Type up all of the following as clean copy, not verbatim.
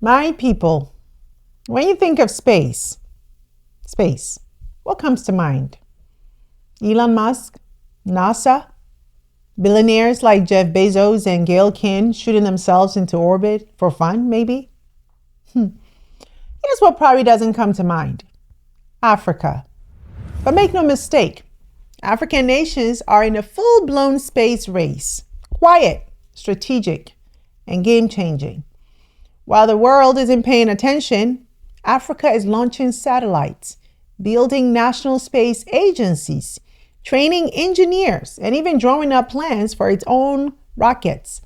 My people, when you think of space, what comes to mind? Elon Musk, NASA, billionaires like Jeff Bezos and Gail Kin shooting themselves into orbit for fun, maybe? Here's what probably doesn't come to mind. Africa. But make no mistake, African nations are in a full-blown space race. Quiet, strategic, and game-changing. While the world isn't paying attention, Africa is launching satellites, building national space agencies, training engineers, and even drawing up plans for its own rockets.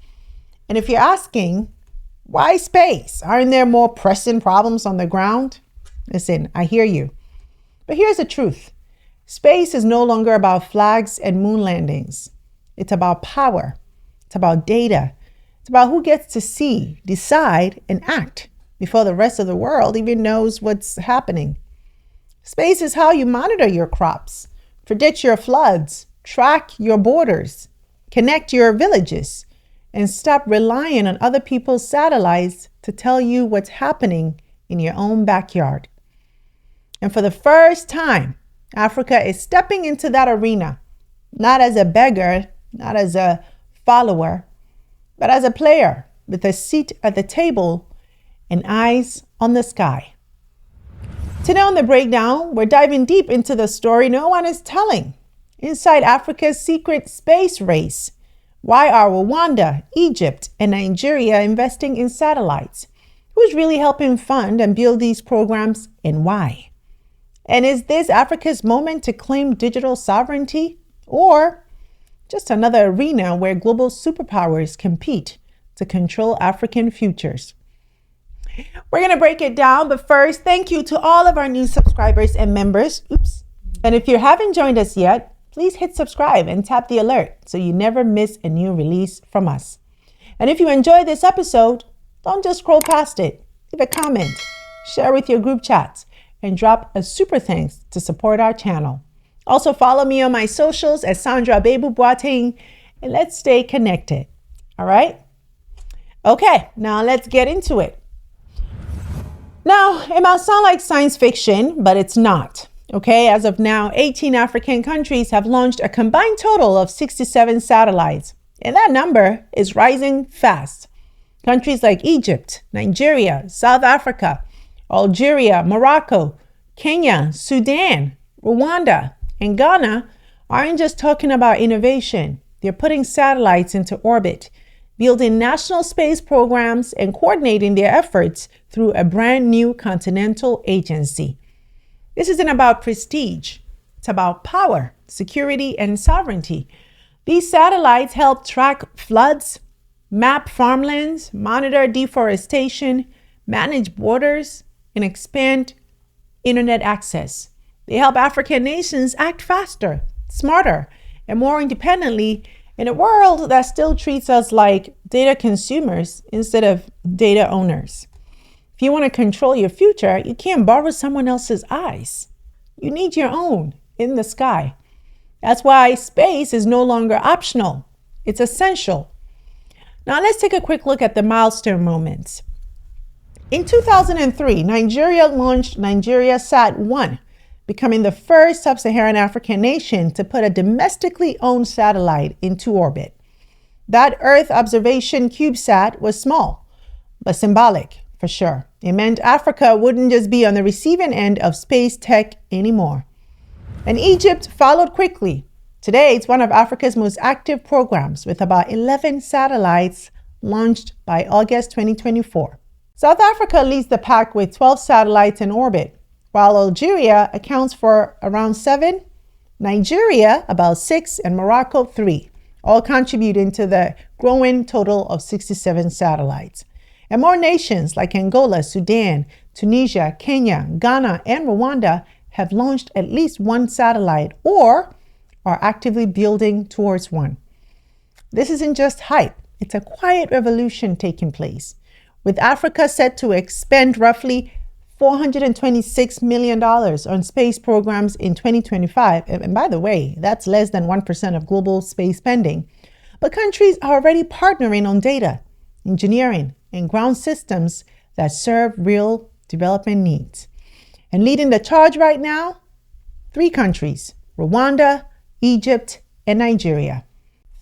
And if you're asking, why space? Aren't there more pressing problems on the ground? Listen, I hear you. But here's the truth. Space is no longer about flags and moon landings. It's about power. It's about data. It's about who gets to see, decide, and act before the rest of the world even knows what's happening. Space is how you monitor your crops, predict your floods, track your borders, connect your villages, and stop relying on other people's satellites to tell you what's happening in your own backyard. And for the first time, Africa is stepping into that arena, not as a beggar, not as a follower, but as a player with a seat at the table and eyes on the sky. Today on The Breakdown, we're diving deep into the story no one is telling. Inside Africa's secret space race. Why are Rwanda, Egypt, and Nigeria investing in satellites? Who's really helping fund and build these programs, and why? And is this Africa's moment to claim digital sovereignty? Or just another arena where global superpowers compete to control African futures? We're going to break it down, but first, thank you to all of our new subscribers and members. And if you haven't joined us yet, please hit subscribe and tap the alert so you never miss a new release from us. And if you enjoyed this episode, don't just scroll past it. Leave a comment, share with your group chats, and drop a super thanks to support our channel. Also follow me on my socials at Sandra Babu-Boateng, and let's stay connected. All right? Okay, now let's get into it. Now, it might sound like science fiction, but it's not. Okay, as of now, 18 African countries have launched a combined total of 67 satellites, and that number is rising fast. Countries like Egypt, Nigeria, South Africa, Algeria, Morocco, Kenya, Sudan, Rwanda, and Ghana aren't just talking about innovation. They're putting satellites into orbit, building national space programs, and coordinating their efforts through a brand new continental agency. This isn't about prestige. It's about power, security, and sovereignty. These satellites help track floods, map farmlands, monitor deforestation, manage borders, and expand internet access. They help African nations act faster, smarter, and more independently in a world that still treats us like data consumers instead of data owners. If you want to control your future, you can't borrow someone else's eyes. You need your own in the sky. That's why space is no longer optional. It's essential. Now let's take a quick look at the milestone moments. In 2003, Nigeria launched Nigeria Sat-1, becoming the first sub-Saharan African nation to put a domestically owned satellite into orbit. That Earth observation CubeSat was small, but symbolic for sure. It meant Africa wouldn't just be on the receiving end of space tech anymore. And Egypt followed quickly. Today, it's one of Africa's most active programs with about 11 satellites launched by August 2024. South Africa leads the pack with 12 satellites in orbit, while Algeria accounts for around 7, Nigeria about 6, and Morocco 3, all contributing to the growing total of 67 satellites. And more nations like Angola, Sudan, Tunisia, Kenya, Ghana, and Rwanda have launched at least one satellite or are actively building towards one. This isn't just hype, it's a quiet revolution taking place, with Africa set to expend roughly $426 million on space programs in 2025. And by the way, that's less than 1% of global space spending. But countries are already partnering on data, engineering, and ground systems that serve real development needs. And leading the charge right now, 3 countries: Rwanda, Egypt, and Nigeria.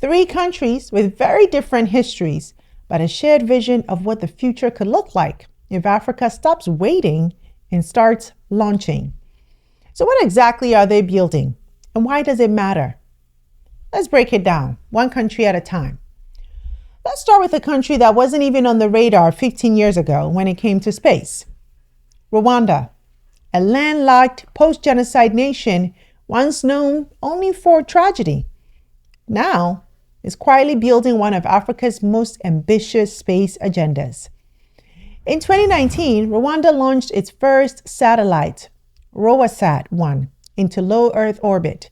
3 countries with very different histories, but a shared vision of what the future could look like if Africa stops waiting and starts launching. So what exactly are they building, and why does it matter? Let's break it down, one country at a time. Let's start with a country that wasn't even on the radar 15 years ago when it came to space. Rwanda, a landlocked post-genocide nation once known only for tragedy, now is quietly building one of Africa's most ambitious space agendas. In 2019, Rwanda launched its first satellite, Rwanda-1, into low Earth orbit.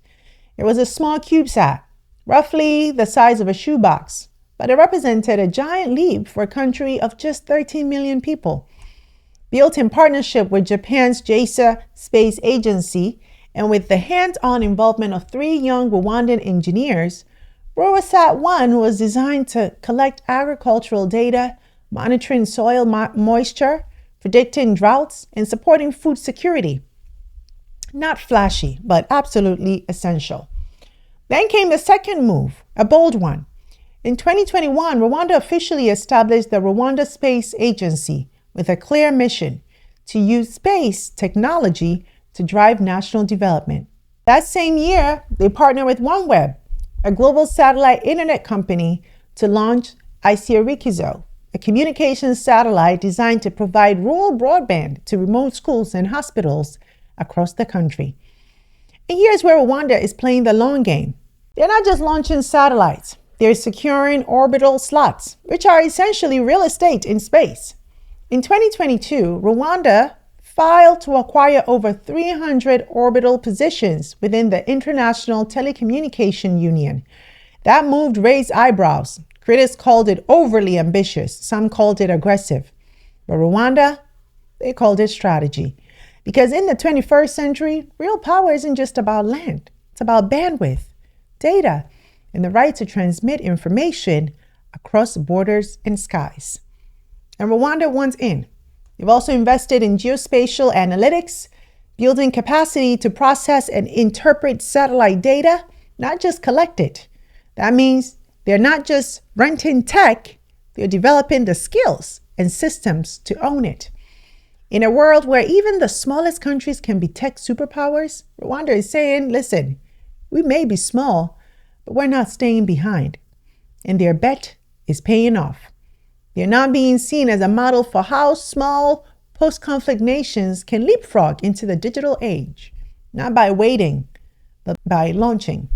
It was a small CubeSat, roughly the size of a shoebox, but it represented a giant leap for a country of just 13 million people. Built in partnership with Japan's JAXA Space Agency and with the hands-on involvement of 3 young Rwandan engineers, Rwanda-1 was designed to collect agricultural data, monitoring soil moisture, predicting droughts, and supporting food security. Not flashy, but absolutely essential. Then came the second move, a bold one. In 2021, Rwanda officially established the Rwanda Space Agency with a clear mission to use space technology to drive national development. That same year, they partnered with OneWeb, a global satellite internet company, to launch Isirikizo, a communications satellite designed to provide rural broadband to remote schools and hospitals across the country. And here's where Rwanda is playing the long game. They're not just launching satellites, they're securing orbital slots, which are essentially real estate in space. In 2022, Rwanda filed to acquire over 300 orbital positions within the International Telecommunication Union. That move raised eyebrows. Critics called it overly ambitious. Some called it aggressive. But Rwanda, they called it strategy. Because in the 21st century, real power isn't just about land. It's about bandwidth, data, and the right to transmit information across borders and skies. And Rwanda wants in. They've also invested in geospatial analytics, building capacity to process and interpret satellite data, not just collect it. That means they're not just renting tech, they're developing the skills and systems to own it. In a world where even the smallest countries can be tech superpowers, Rwanda is saying, listen, we may be small, but we're not staying behind. And their bet is paying off. They're not being seen as a model for how small post-conflict nations can leapfrog into the digital age, not by waiting, but by launching.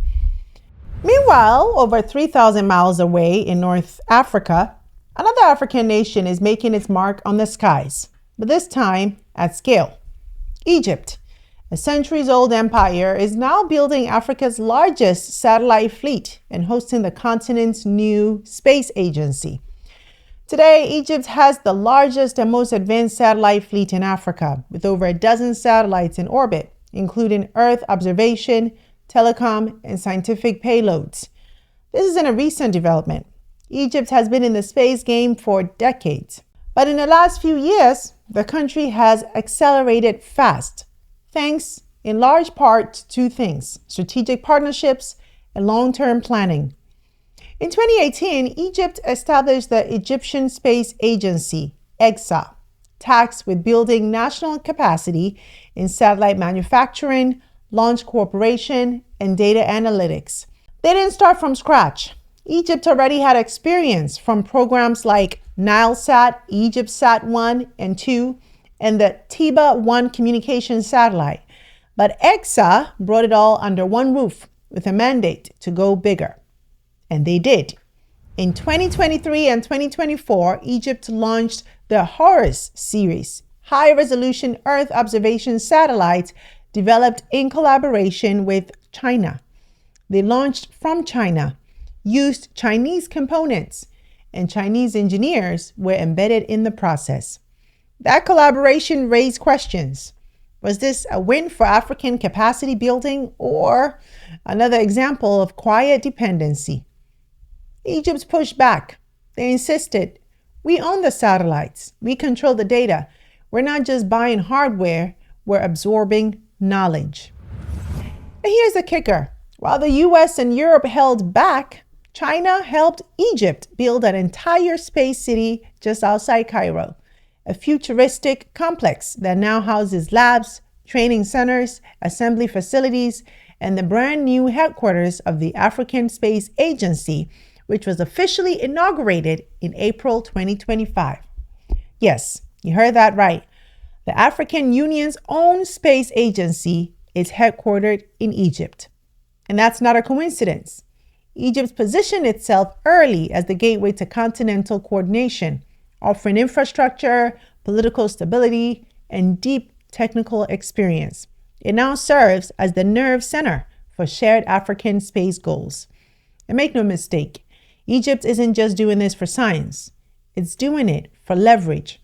Meanwhile, over 3,000 miles away in North Africa, another African nation is making its mark on the skies, but this time at scale. Egypt, a centuries-old empire, is now building Africa's largest satellite fleet and hosting the continent's new space agency. Today, Egypt has the largest and most advanced satellite fleet in Africa, with over a dozen satellites in orbit, including Earth observation, telecom, and scientific payloads. This isn't a recent development. Egypt has been in the space game for decades. But in the last few years, the country has accelerated fast, thanks in large part to 2 things: strategic partnerships and long-term planning. In 2018, Egypt established the Egyptian Space Agency, EGSA, tasked with building national capacity in satellite manufacturing, launch cooperation, and data analytics. They didn't start from scratch. Egypt already had experience from programs like NileSat, EgyptSat-1 and 2, and the TIBA-1 communication satellite. But EGSA brought it all under one roof with a mandate to go bigger. And they did. In 2023 and 2024, Egypt launched the Horus series, high-resolution Earth observation satellites developed in collaboration with China. They launched from China, used Chinese components, and Chinese engineers were embedded in the process. That collaboration raised questions. Was this a win for African capacity building or another example of quiet dependency? Egypt pushed back. They insisted, We own the satellites. We control the data. We're not just buying hardware, we're absorbing knowledge. And here's the kicker. While the US and Europe held back, China helped Egypt build an entire space city just outside Cairo, a futuristic complex that now houses labs, training centers, assembly facilities, and the brand new headquarters of the African Space Agency, which was officially inaugurated in April 2025. Yes, you heard that right. The African Union's own space agency is headquartered in Egypt. And that's not a coincidence. Egypt positioned itself early as the gateway to continental coordination, offering infrastructure, political stability, and deep technical experience. It now serves as the nerve center for shared African space goals. And make no mistake, Egypt isn't just doing this for science. It's doing it for leverage.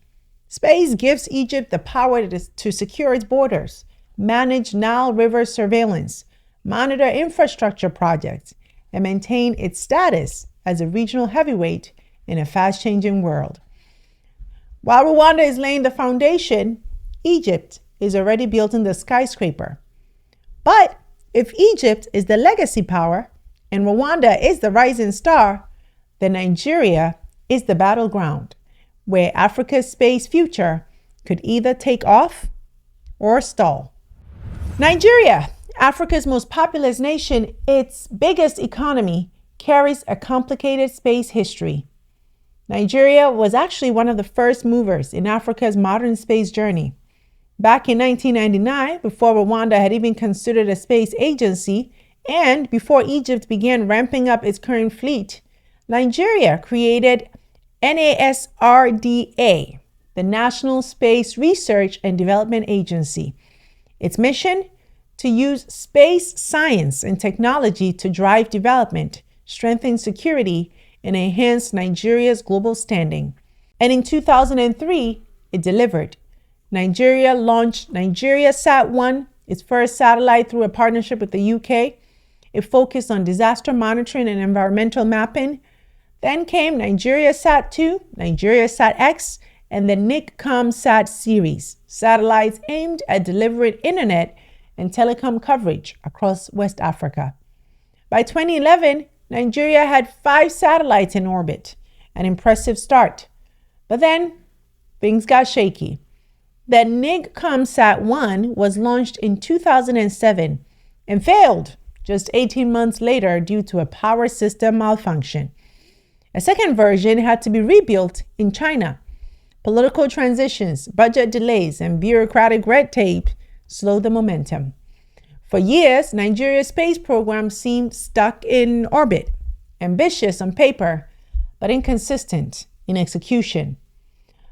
Space gives Egypt the power to secure its borders, manage Nile River surveillance, monitor infrastructure projects, and maintain its status as a regional heavyweight in a fast-changing world. While Rwanda is laying the foundation, Egypt is already building the skyscraper. But if Egypt is the legacy power and Rwanda is the rising star, then Nigeria is the battleground where Africa's space future could either take off or stall. Nigeria, Africa's most populous nation, its biggest economy, carries a complicated space history. Nigeria was actually one of the first movers in Africa's modern space journey. Back in 1999, before Rwanda had even considered a space agency, and before Egypt began ramping up its current fleet, Nigeria created NASRDA, the National Space Research and Development Agency. Its mission? To use space science and technology to drive development, strengthen security, and enhance Nigeria's global standing. And in 2003, it delivered. Nigeria launched NigeriaSat-1, its first satellite, through a partnership with the UK. It focused on disaster monitoring and environmental mapping. Then came NigeriaSat-2, NigeriaSat-X, and the NICCOMSat series, satellites aimed at delivering internet and telecom coverage across West Africa. By 2011, Nigeria had 5 satellites in orbit, an impressive start. But then, things got shaky. The NICCOMSat-1 was launched in 2007 and failed just 18 months later due to a power system malfunction. A second version had to be rebuilt in China. Political transitions, budget delays, and bureaucratic red tape slowed the momentum. For years, Nigeria's space program seemed stuck in orbit, ambitious on paper, but inconsistent in execution.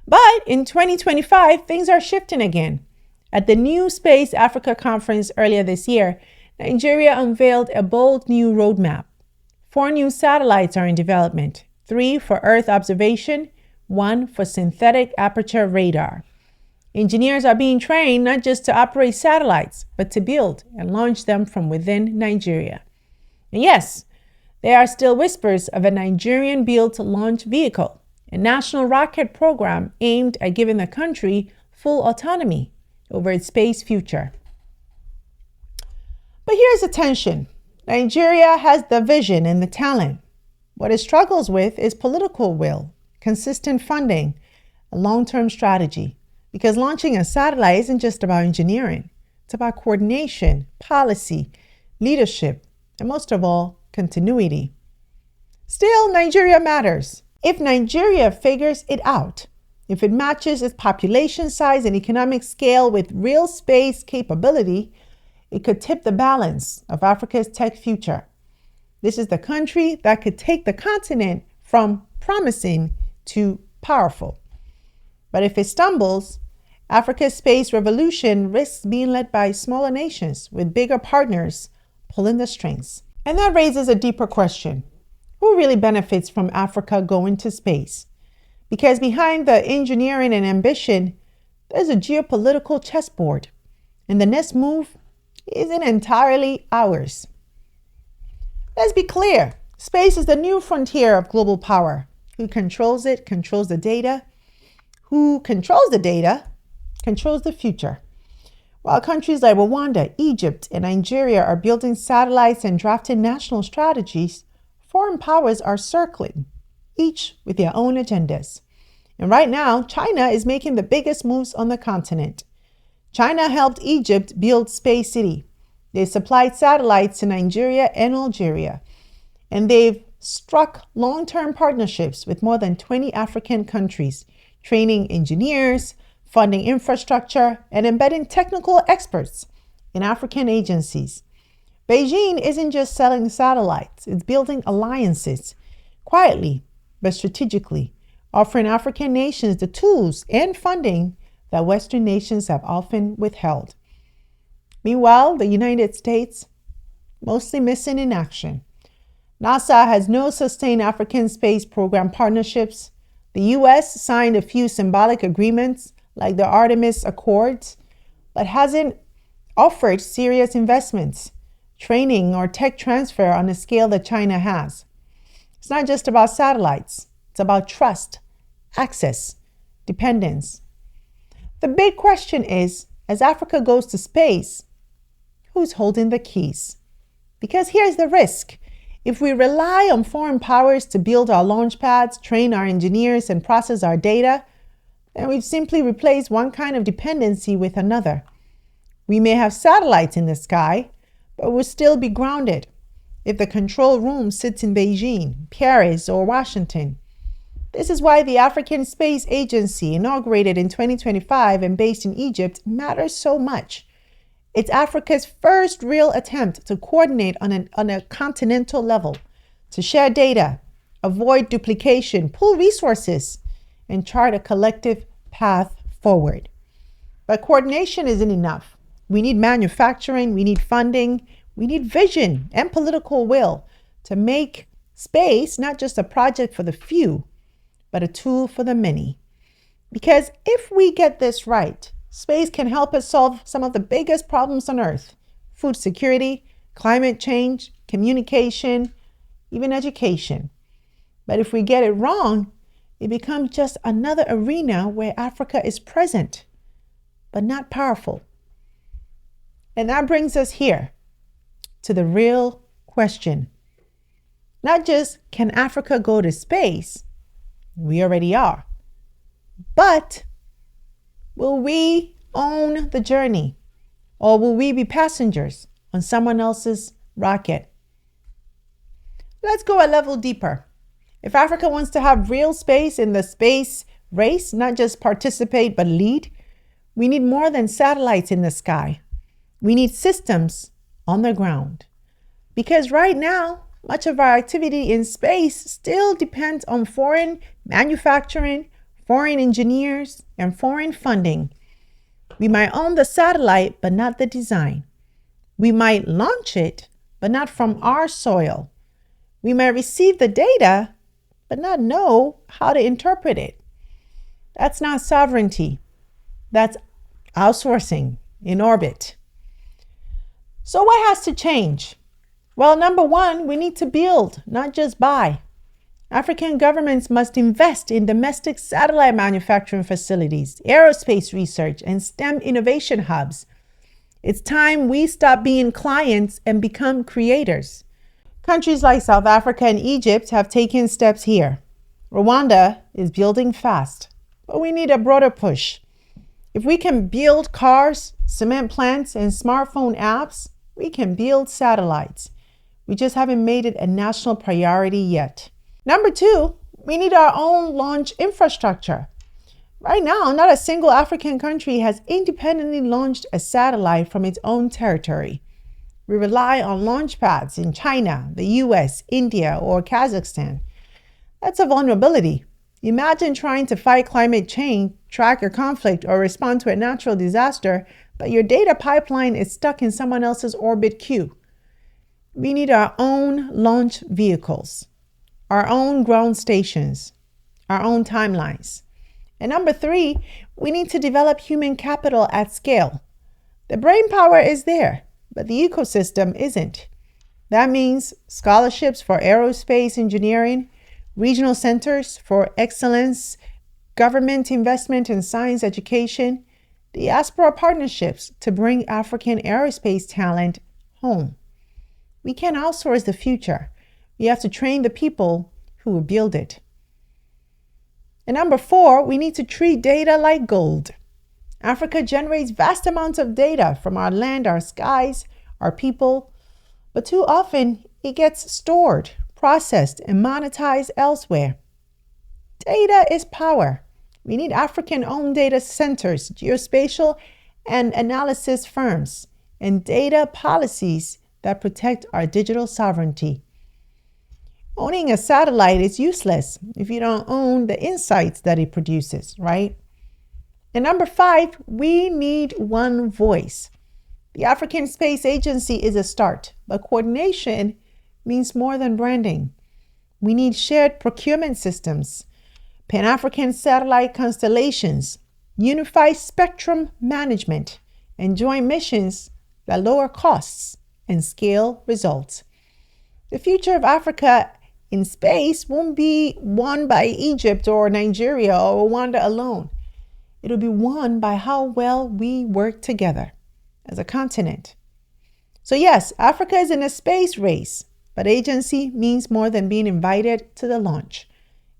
But in 2025, things are shifting again. At the New Space Africa conference earlier this year, Nigeria unveiled a bold new roadmap. 4 new satellites are in development, 3 for Earth observation, 1 for synthetic aperture radar. Engineers are being trained not just to operate satellites, but to build and launch them from within Nigeria. And yes, there are still whispers of a Nigerian-built launch vehicle, a national rocket program aimed at giving the country full autonomy over its space future. But here's the tension. Nigeria has the vision and the talent. What it struggles with is political will, consistent funding, a long-term strategy. Because launching a satellite isn't just about engineering. It's about coordination, policy, leadership, and most of all, continuity. Still, Nigeria matters. If Nigeria figures it out, if it matches its population size and economic scale with real space capability, it could tip the balance of Africa's tech future. This is the country that could take the continent from promising to powerful. But if it stumbles, Africa's space revolution risks being led by smaller nations with bigger partners pulling the strings. And that raises a deeper question. Who really benefits from Africa going to space? Because behind the engineering and ambition, there's a geopolitical chessboard. And the next move isn't entirely ours. Let's be clear. Space is the new frontier of global power. Who controls it, controls the data. Who controls the data, controls the future. While countries like Rwanda, Egypt, and Nigeria are building satellites and drafting national strategies, foreign powers are circling, each with their own agendas. And right now, China is making the biggest moves on the continent. China helped Egypt build Space City. They supplied satellites to Nigeria and Algeria. And they've struck long-term partnerships with more than 20 African countries, training engineers, funding infrastructure, and embedding technical experts in African agencies. Beijing isn't just selling satellites, it's building alliances, quietly but strategically, offering African nations the tools and funding that Western nations have often withheld. Meanwhile, the United States, mostly missing in action. NASA has no sustained African space program partnerships. The U.S. signed a few symbolic agreements like the Artemis Accords, but hasn't offered serious investments, training, or tech transfer on the scale that China has. It's not just about satellites. It's about trust, access, dependence. The big question is, as Africa goes to space, who's holding the keys? Because here's the risk. If we rely on foreign powers to build our launch pads, train our engineers, and process our data, then we've simply replaced one kind of dependency with another. We may have satellites in the sky, but we'll still be grounded if the control room sits in Beijing, Paris, or Washington. This is why the African Space Agency, inaugurated in 2025 and based in Egypt, matters so much. It's Africa's first real attempt to coordinate on a continental level, to share data, avoid duplication, pool resources, and chart a collective path forward. But coordination isn't enough. We need manufacturing, we need funding, we need vision and political will to make space not just a project for the few, but a tool for the many. Because if we get this right, space can help us solve some of the biggest problems on Earth: food security, climate change, communication, even education. But if we get it wrong, it becomes just another arena where Africa is present, but not powerful. And that brings us here to the real question. Not just can Africa go to space? We already are. But will we own the journey? Or will we be passengers on someone else's rocket? Let's go a level deeper. If Africa wants to have real space in the space race, not just participate but lead, we need more than satellites in the sky. We need systems on the ground. Because right now, much of our activity in space still depends on foreign manufacturing, foreign engineers, and foreign funding. We might own the satellite, but not the design. We might launch it, but not from our soil. We might receive the data, but not know how to interpret it. That's not sovereignty. That's outsourcing in orbit. So what has to change? Well, number one, we need to build, not just buy. African governments must invest in domestic satellite manufacturing facilities, aerospace research, and STEM innovation hubs. It's time we stop being clients and become creators. Countries like South Africa and Egypt have taken steps here. Rwanda is building fast, but we need a broader push. If we can build cars, cement plants, and smartphone apps, we can build satellites. We just haven't made it a national priority yet. Number two, we need our own launch infrastructure. Right now, not a single African country has independently launched a satellite from its own territory. We rely on launch pads in China, the US, India, or Kazakhstan. That's a vulnerability. Imagine trying to fight climate change, track a conflict, or respond to a natural disaster, but your data pipeline is stuck in someone else's orbit queue. We need our own launch vehicles, our own ground stations, our own timelines. And number three, we need to develop human capital at scale. The brain power is there, but the ecosystem isn't. That means scholarships for aerospace engineering, regional centers for excellence, government investment in science education, diaspora partnerships to bring African aerospace talent home. We can't outsource the future. We have to train the people who will build it. And number 4, we need to treat data like gold. Africa generates vast amounts of data from our land, our skies, our people, but too often it gets stored, processed, and monetized elsewhere. Data is power. We need African-owned data centers, geospatial and analysis firms, and data policies that protect our digital sovereignty. Owning a satellite is useless if you don't own the insights that it produces, right? And number 5, we need one voice. The African Space Agency is a start, but coordination means more than branding. We need shared procurement systems, Pan-African satellite constellations, unified spectrum management, and joint missions that lower costs and scale results. The future of Africa in space won't be won by Egypt or Nigeria or Rwanda alone. It'll be won by how well we work together as a continent. So yes, Africa is in a space race, but agency means more than being invited to the launch.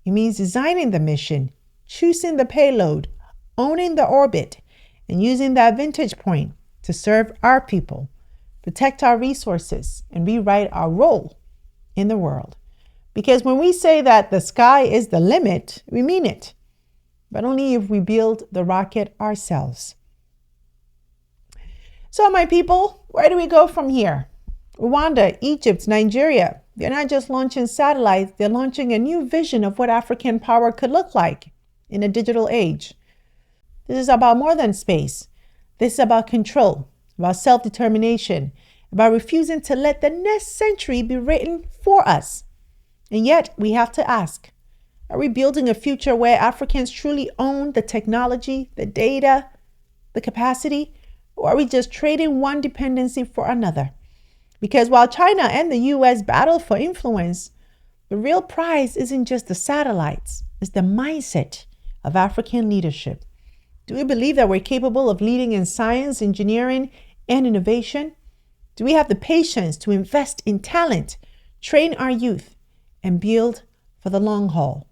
It means designing the mission, choosing the payload, owning the orbit, and using that vantage point to serve our people, protect our resources, and rewrite our role in the world. Because when we say that the sky is the limit, we mean it, but only if we build the rocket ourselves. So my people, where do we go from here? Rwanda, Egypt, Nigeria, they're not just launching satellites, they're launching a new vision of what African power could look like in a digital age. This is about more than space. This is about control, about self-determination, about refusing to let the next century be written for us. And yet we have to ask, are we building a future where Africans truly own the technology, the data, the capacity, or are we just trading one dependency for another? Because while China and the US battle for influence, the real prize isn't just the satellites, it's the mindset of African leadership. Do we believe that we're capable of leading in science, engineering, and innovation? Do we have the patience to invest in talent, train our youth, and build for the long haul?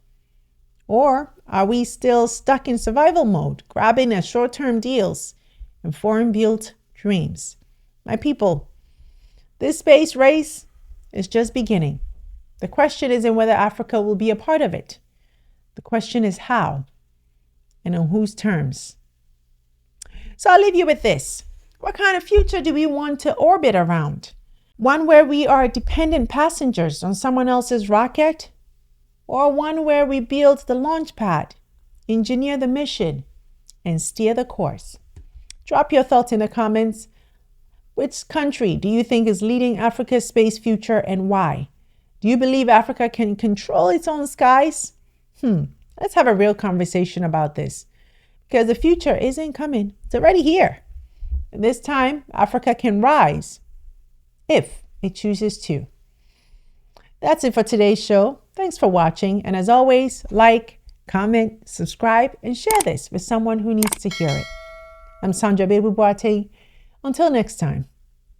Or are we still stuck in survival mode, grabbing at short-term deals and foreign-built dreams? My people, this space race is just beginning. The question isn't whether Africa will be a part of it. The question is how and on whose terms. So I'll leave you with this. What kind of future do we want to orbit around? One where we are dependent passengers on someone else's rocket? Or one where we build the launch pad, engineer the mission, and steer the course? Drop your thoughts in the comments. Which country do you think is leading Africa's space future and why? Do you believe Africa can control its own skies? Let's have a real conversation about this. Because the future isn't coming. It's already here. And this time, Africa can rise if it chooses to. That's it for today's show. Thanks for watching. And as always, like, comment, subscribe, and share this with someone who needs to hear it. I'm Sandra Babu-Boateng. Until next time,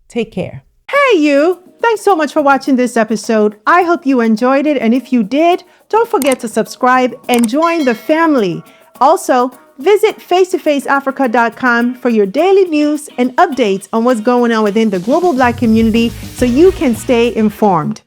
take care. Hey you! Thanks so much for watching this episode. I hope you enjoyed it. And if you did, don't forget to subscribe and join the family. Also, visit face2faceafrica.com for your daily news and updates on what's going on within the global Black community so you can stay informed.